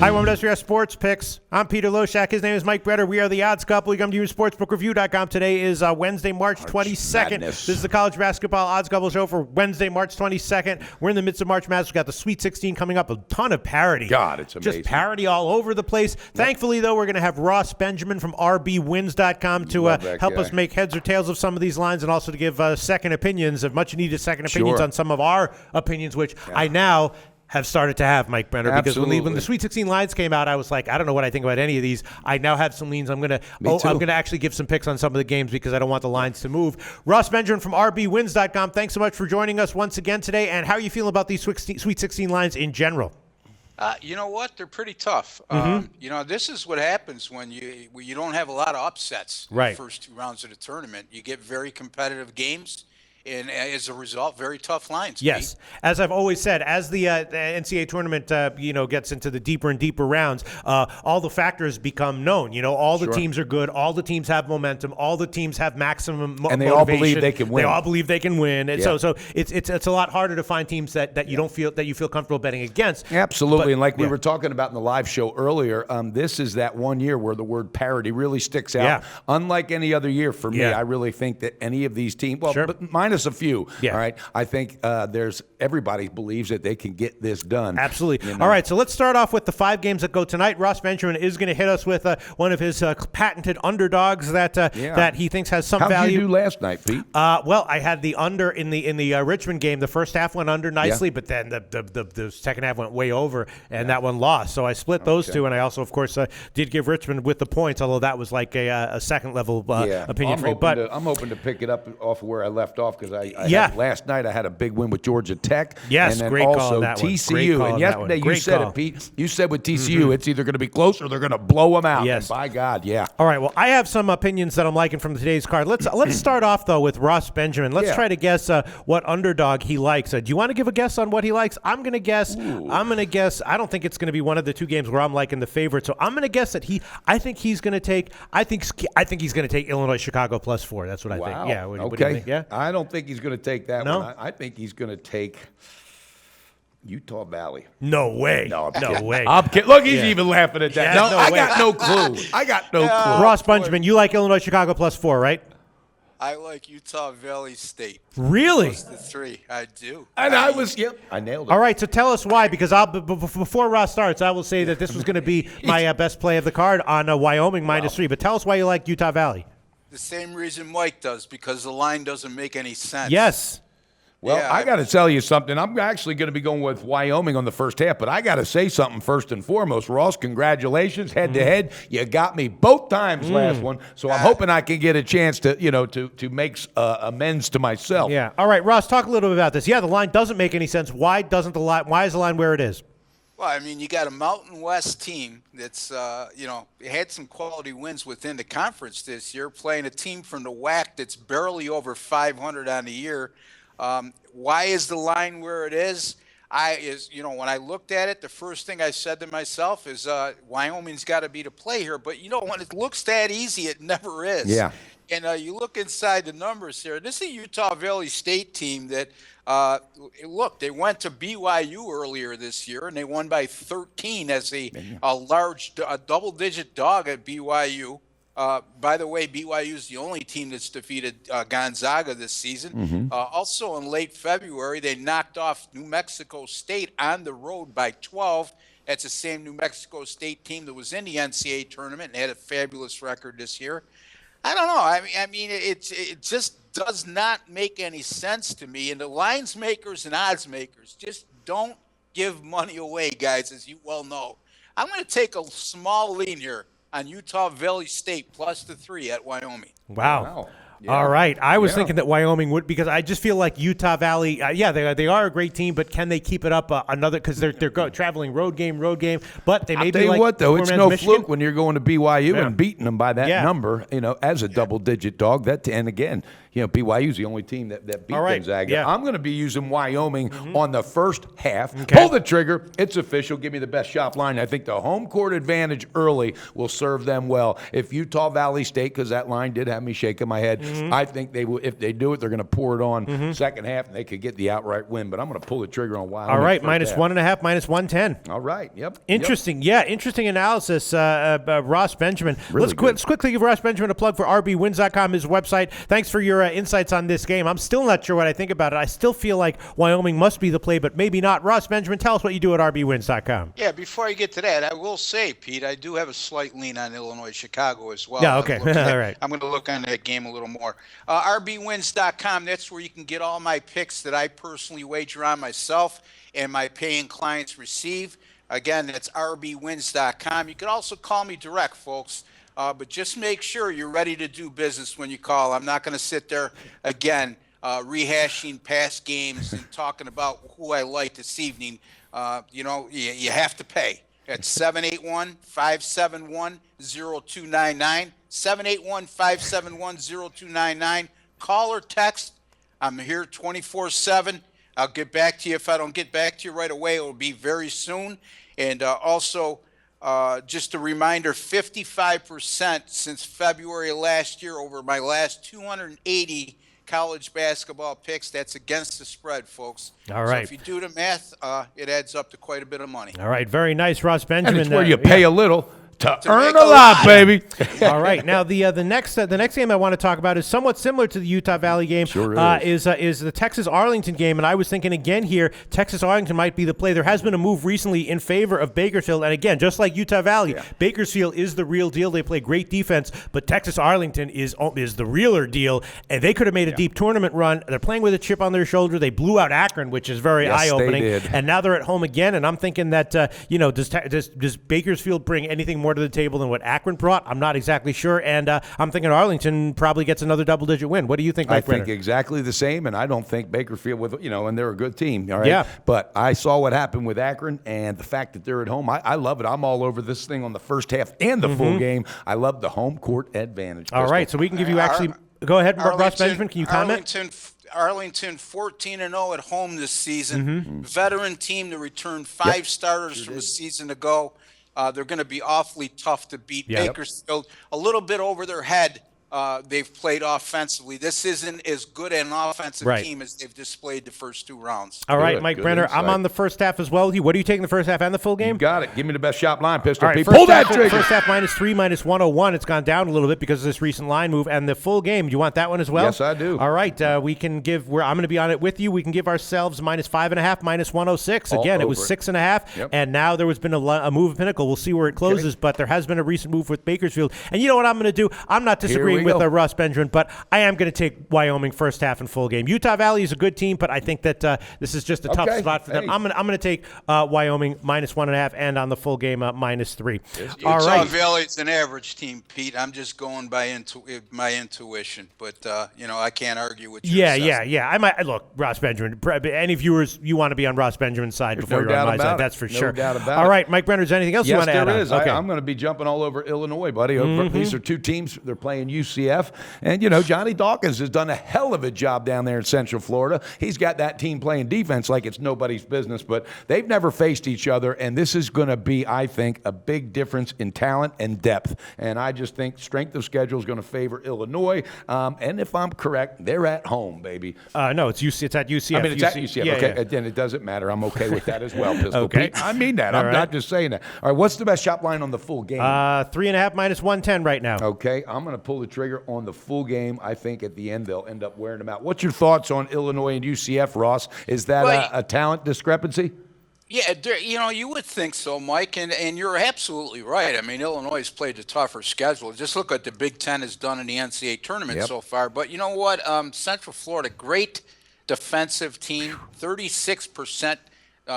Hi, welcome to SRS Sports Picks. I'm Peter Loshak. His name is Mike Bretter. We are the Odds Couple. We come to you sportsbookreview.com. Today is Wednesday, March 22nd. Madness. This is the College Basketball Odds Couple show for Wednesday, March 22nd. We're in the midst of March Madness. We've got the Sweet 16 coming up. A ton of parity. God, it's amazing. Just parity all over the place. Yep. Thankfully, though, we're going to have Ross Benjamin from rbwins.com to help us make heads or tails of some of these lines and also to give second opinions, of much needed second opinions on some of our opinions, which I now have started to have, Mike Brenner, because when the Sweet 16 lines came out, I was like, I don't know what I think about any of these. I now have some leans. I'm gonna actually give some picks on some of the games because I don't want the lines to move. Ross Benjamin from rbwins.com. Thanks so much for joining us once again today. And how are you feeling about these Sweet 16 lines in general? You know what? They're pretty tough. You know, this is what happens when you don't have a lot of upsets in the first two rounds of the tournament. You get very competitive games. And as a result, very tough lines. Yes. Pete. As I've always said, as the NCAA tournament, gets into the deeper and deeper rounds, all the factors become known. You know, all the teams are good. All the teams have momentum. All the teams have maximum motivation. And they all believe they can win. They all believe they can win. And so it's a lot harder to find teams that you don't feel that you feel comfortable betting against. Absolutely. And like we were talking about in the live show earlier, this is that one year where the word parity really sticks out. Yeah. Unlike any other year for me, I really think that any of these teams, but minus a few. All right. I think everybody believes that they can get this done. Absolutely. You know? All right. So let's start off with the 5 games that go tonight. Ross Benjamin is going to hit us with one of his patented underdogs that he thinks has some value. How'd you do last night, Pete? Well, I had the under in the Richmond game. The first half went under nicely, but then the second half went way over, and that one lost. So I split those two, and I also, of course, did give Richmond with the points, although that was like a second level opinion for me. But I'm hoping to pick it up off of where I left off because last night I had a big win with Georgia Tech. Yes, and then great also call on that TCU. one. And yesterday you said it, Pete. You said with TCU it's either going to be close or they're going to blow them out. Yes. And by God, yeah. All right. Well, I have some opinions that I'm liking from today's card. Let's start off though with Ross Benjamin. Let's try to guess what underdog he likes. Do you want to give a guess on what he likes? I'm going to guess. I don't think it's going to be one of the two games where I'm liking the favorite. So I'm going to guess that I think he's going to take Illinois Chicago +4. That's what I think. Yeah. What do you think? Yeah. I don't think he's going to take that No? one. I think he's going to take Utah Valley. No way. No way. I'm kidding. Look, he's even laughing at that. Yeah, no I way. got no clue. I got no clue. Ross Benjamin, you like Illinois Chicago +4, right? I like Utah Valley State. Really? +3. I do. And I nailed it. All right, so tell us why, because before Ross starts, I will say that this was going to be my best play of the card on Wyoming -3. But tell us why you like Utah Valley. The same reason Mike does, because the line doesn't make any sense. Yes. Well, I got to tell you something. I'm actually going to be going with Wyoming on the first half, but I got to say something first and foremost. Ross, congratulations, head-to-head. You got me both times last one, so I'm hoping I can get a chance to, to make amends to myself. Yeah. All right, Ross, talk a little bit about this. Yeah, the line doesn't make any sense. Why is the line where it is? Well, I mean, you got a Mountain West team that's, had some quality wins within the conference this year, playing a team from the WAC that's barely over 500 on the year. Why is the line where it is? When I looked at it, the first thing I said to myself is Wyoming's got to be the play here. But, when it looks that easy, it never is. Yeah. And you look inside the numbers here. This is a Utah Valley State team that, they went to BYU earlier this year, and they won by 13 as a large double-digit dog at BYU. By the way, BYU is the only team that's defeated Gonzaga this season. Also in late February, they knocked off New Mexico State on the road by 12. That's the same New Mexico State team that was in the NCAA tournament and had a fabulous record this year. I don't know. I mean, it just does not make any sense to me. And the lines makers and odds makers just don't give money away, guys, as you well know. I'm going to take a small lean here on Utah Valley State +3 at Wyoming. Wow. Yeah. All right. I was thinking that Wyoming would, because I just feel like Utah Valley, they are a great team, but can they keep it up another, because they're traveling road game, but they may I'll be tell like you what, though, it's no Michigan. fluke when you're going to BYU and beating them by that number, as a double-digit dog. And again, BYU's the only team that beat Gonzaga. Yeah. I'm going to be using Wyoming on the first half. Okay. Pull the trigger. It's official. Give me the best shop line. I think the home court advantage early will serve them well. If Utah Valley State, because that line did have me shaking my head, I think they will. If they do it, they're going to pour it on second half, and they could get the outright win. But I'm going to pull the trigger on Wyoming. All right, -1.5, -110. All right, yep. Interesting. Yeah, interesting analysis, Ross Benjamin. Really Let's quickly give Ross Benjamin a plug for rbwins.com, his website. Thanks for your insights on this game. I'm still not sure what I think about it. I still feel like Wyoming must be the play, but maybe not. Ross Benjamin, tell us what you do at rbwins.com. Yeah, before I get to that, I will say, Pete, I do have a slight lean on Illinois-Chicago as well. Yeah, okay. All right. I'm going to look on that game a little more. rbwins.com, that's where you can get all my picks that I personally wager on myself and my paying clients receive. Again, that's rbwins.com. You can also call me direct, folks. But just make sure you're ready to do business when you call. I'm not going to sit there, again, rehashing past games and talking about who I like this evening. You have to pay. At 781-571-0299, 781-571-0299. Call or text. I'm here 24/7. I'll get back to you. If I don't get back to you right away, it will be very soon. And also, just a reminder, 55% since February last year over my last 280 college basketball picks. That's against the spread, folks. All right. So if you do the math, it adds up to quite a bit of money. All right. Very nice, Ross Benjamin. And it's where you pay a little to earn make a lot, baby. All right. Now the next game I want to talk about is somewhat similar to the Utah Valley game. Sure is the Texas Arlington game, and I was thinking again here, Texas Arlington might be the play. There has been a move recently in favor of Bakersfield, and again, just like Utah Valley, Bakersfield is the real deal. They play great defense, but Texas Arlington is the realer deal, and they could have made a deep tournament run. They're playing with a chip on their shoulder. They blew out Akron, which is very eye-opening, and now they're at home again. And I'm thinking that does Bakersfield bring anything more to the table than what Akron brought? I'm not exactly sure, and I'm thinking Arlington probably gets another double-digit win. What do you think, Mike Brenner? I think exactly the same, and I don't think Bakersfield, and they're a good team, all right? Yeah. But I saw what happened with Akron, and the fact that they're at home, I love it. I'm all over this thing on the first half and the full game. I love the home court advantage. All right, so we can give you go ahead, Ross Benjamin. Can you comment? Arlington 14-0 at home this season. Veteran team to return 5 starters from a season ago. They're going to be awfully tough to beat. Bakersfield, a little bit over their head. They've played offensively. This isn't as good an offensive team as they've displayed the first 2 rounds. All right, Mike Brenner, I'm on the first half as well. What are you taking the first half and the full game? You got it. Give me the best shop line, Pistol All right, Pete. Pull that trigger. First half -3, -101. It's gone down a little bit because of this recent line move. And the full game, do you want that one as well? Yes, I do. All right, we can give. I'm going to be on it with you. We can give ourselves -5.5, -106. Again, it was 6.5, and now there has been a move of Pinnacle. We'll see where it closes, but there has been a recent move with Bakersfield. And you know what I'm going to do? I'm not disagreeing with Ross Benjamin, but I am going to take Wyoming first half and full game. Utah Valley is a good team, but I think that this is just a tough spot for them. I'm going to take Wyoming -1.5 and on the full game -3. Utah Valley's an average team, Pete. I'm just going by my intuition, but I can't argue with you. Yeah. I might look, Ross Benjamin. Any viewers, you want to be on Ross Benjamin's side before you're on my side. That's for sure. No doubt about it. All right, Mike Brenner, is there anything else you want to add? Yes, there is. Okay. I'm going to be jumping all over Illinois, buddy. These are 2 teams. They're playing UCF, and Johnny Dawkins has done a hell of a job down there in Central Florida. He's got that team playing defense like it's nobody's business, but they've never faced each other, and this is going to be, I think, a big difference in talent and depth. And I just think strength of schedule is going to favor Illinois. And if I'm correct, they're at home, baby. No, it's at UCF. I mean, it's at UCF. Okay, then it doesn't matter. I'm okay with that as well, Pistol Pete. I mean that. I'm not just saying that. All right, what's the best shop line on the full game? 3.5 -110 right now. Okay, I'm going to pull the trigger on the full game. I think at the end they'll end up wearing them out. What's your thoughts on Illinois and UCF, Ross? Is that a talent discrepancy? Yeah, you would think so, Mike, and you're absolutely right. I mean, Illinois has played a tougher schedule. Just look at the Big Ten has done in the NCAA tournament so far. But you know what? Central Florida, great defensive team, 36%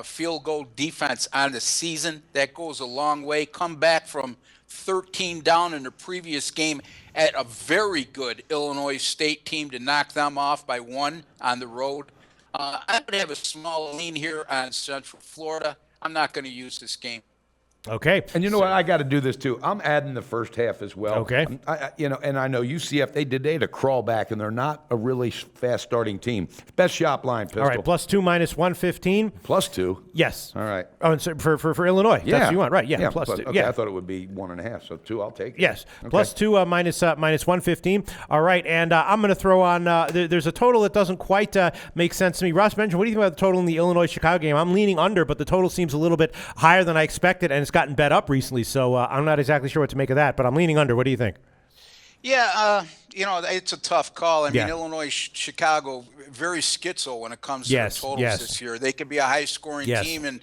field goal defense on the season. That goes a long way. Come back from 13 down in the previous game at a very good Illinois State team to knock them off by 1 on the road. I would have a small lean here on Central Florida. I'm not going to use this game. Okay. And you know what? I got to do this too. I'm adding the first half as well. Okay. And I know UCF, they had a crawl back, and they're not a really fast starting team. Best shop line, Pistol. All right, +2 -115. +2? Yes. All right. Oh, and so for Illinois. Yeah. That's what you want, right? Yeah, +2. Okay, yeah. I thought it would be 1.5, so 2, I'll take it. Yes, Okay. +2 -115. All right, and I'm going to throw on. There's a total that doesn't quite make sense to me. Ross Benjamin, what do you think about the total in the Illinois-Chicago game? I'm leaning under, but the total seems a little bit higher than I expected, and it's gotten bet up recently. So I'm not exactly sure what to make of that, but I'm leaning under. What do you think? Yeah, it's a tough call. I mean, Yeah. Illinois, Chicago, very schizo when it comes to the totals this year. They could be a high-scoring team, and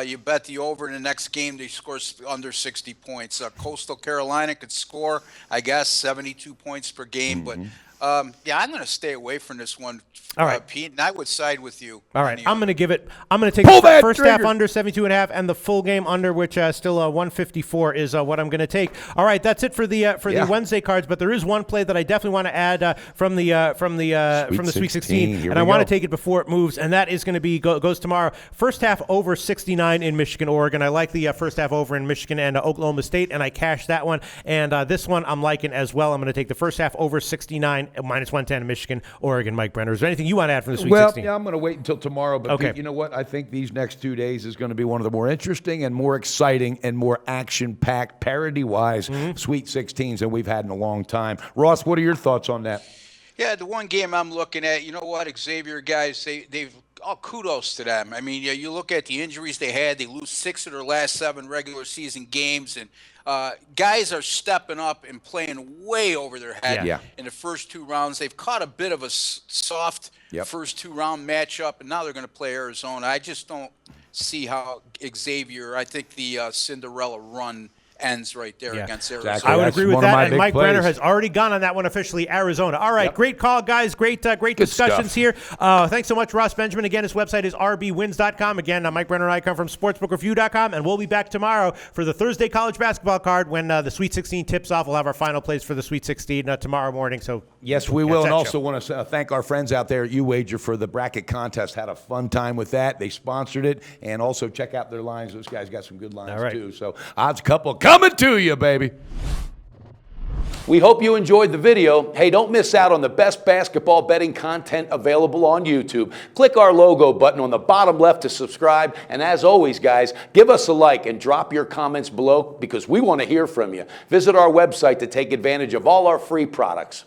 you bet the over in the next game, they score under 60 points. Coastal Carolina could score, I guess, 72 points per game. But, I'm going to stay away from this one, All right. Pete, and I would side with you. All right, I'm going to take the first half under 72.5 and the full game under, which still 154 is what I'm going to take. All right, that's it for the Wednesday cards. But there is one play that I definitely want to add from the Sweet 16, and I want to take it before it moves, and that is going to be goes tomorrow. First half over 69 in Michigan, Oregon. I like the first half over in Michigan and Oklahoma State, and I cashed that one. And this one I'm liking as well. I'm going to take the first half over 69 -110 in Michigan, Oregon. Mike Brenner, is there anything you want to add from the Sweet 16? Well, yeah, I'm going to wait until tomorrow. But okay. Pete, you know what? I think these next 2 days is going to be one of the more interesting and more exciting and more action-packed, parody-wise Sweet 16s than we've had in a long time. Ross, what are your thoughts on that? Yeah, the one game I'm looking at, you know what, Xavier guys, they've kudos to them. I mean, you look at the injuries they had. They lose 6 of their last 7 regular season games, and guys are stepping up and playing way over their head in the first 2 rounds. They've caught a bit of a soft first 2-round matchup, and now they're going to play Arizona. I just don't see how Xavier, I think the Cinderella run ends right there against Arizona. Exactly. I would agree with that, and Mike Brenner has already gone on that one officially, Arizona. All right, great call, guys. Great discussions here. Thanks so much, Ross Benjamin. Again, his website is rbwins.com. Again, Mike Brenner and I come from sportsbookreview.com, and we'll be back tomorrow for the Thursday college basketball card when the Sweet 16 tips off. We'll have our final plays for the Sweet 16 tomorrow morning. So yes, we will, and also want to thank our friends out there at UWager for the bracket contest. Had a fun time with that. They sponsored it, and also check out their lines. Those guys got some good lines too. So odds couple coming to you, baby. We hope you enjoyed the video. Hey, don't miss out on the best basketball betting content available on YouTube. Click our logo button on the bottom left to subscribe. And as always, guys, give us a like and drop your comments below because we want to hear from you. Visit our website to take advantage of all our free products.